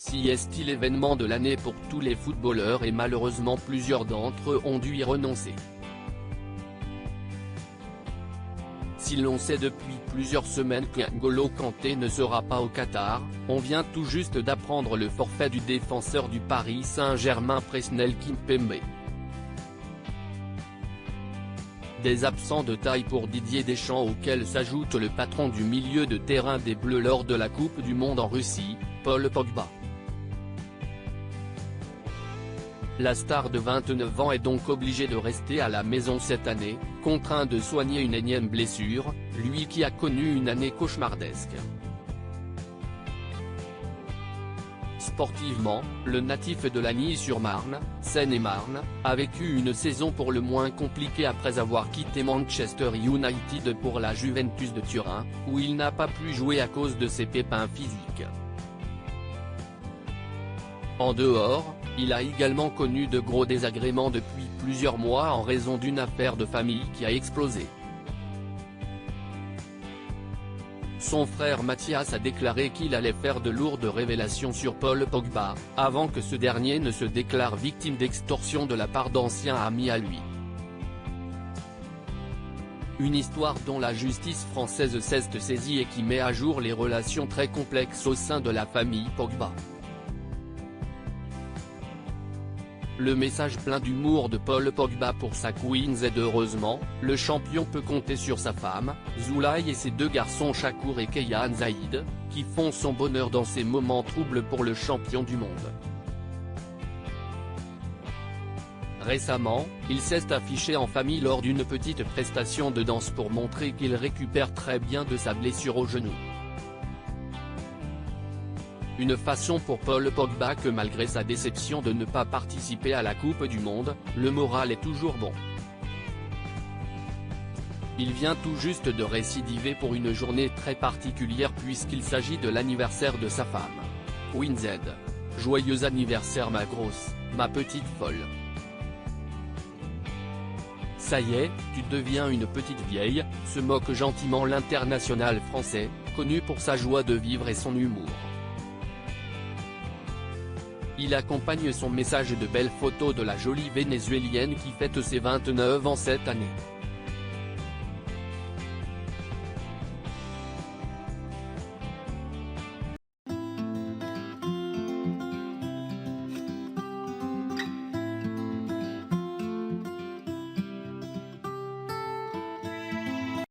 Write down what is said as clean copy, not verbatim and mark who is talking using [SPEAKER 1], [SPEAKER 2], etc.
[SPEAKER 1] Si est l'événement de l'année pour tous les footballeurs et malheureusement plusieurs d'entre eux ont dû y renoncer. Si l'on sait depuis plusieurs semaines qu'N'Golo Kanté ne sera pas au Qatar, on vient tout juste d'apprendre le forfait du défenseur du Paris Saint-Germain Presnel Kimpembe. Des absents de taille pour Didier Deschamps auxquels s'ajoute le patron du milieu de terrain des Bleus lors de la Coupe du Monde en Russie, Paul Pogba. La star de 29 ans est donc obligé de rester à la maison cette année, contraint de soigner une énième blessure, lui qui a connu une année cauchemardesque. Sportivement, le natif de Lagny-sur-Marne, Seine-et-Marne, a vécu une saison pour le moins compliquée après avoir quitté Manchester United pour la Juventus de Turin, où il n'a pas pu jouer à cause de ses pépins physiques. En dehors, il a également connu de gros désagréments depuis plusieurs mois en raison d'une affaire de famille qui a explosé. Son frère Mathias a déclaré qu'il allait faire de lourdes révélations sur Paul Pogba, avant que ce dernier ne se déclare victime d'extorsion de la part d'anciens amis à lui. Une histoire dont la justice française s'est saisie et qui met à jour les relations très complexes au sein de la famille Pogba. Le message plein d'humour de Paul Pogba pour sa Queens est heureusement, le champion peut compter sur sa femme, Zulay et ses deux garçons Shakur et Keyan Zaïd, qui font son bonheur dans ces moments troubles pour le champion du monde. Récemment, il s'est affiché en famille lors d'une petite prestation de danse pour montrer qu'il récupère très bien de sa blessure au genou. Une façon pour Paul Pogba que malgré sa déception de ne pas participer à la Coupe du Monde, le moral est toujours bon. Il vient tout juste de récidiver pour une journée très particulière puisqu'il s'agit de l'anniversaire de sa femme. Queen Z. Joyeux anniversaire ma grosse, ma petite folle. Ça y est, tu deviens une petite vieille, se moque gentiment l'international français, connu pour sa joie de vivre et son humour. Il accompagne son message de belles photos de la jolie vénézuélienne qui fête ses 29 ans cette année.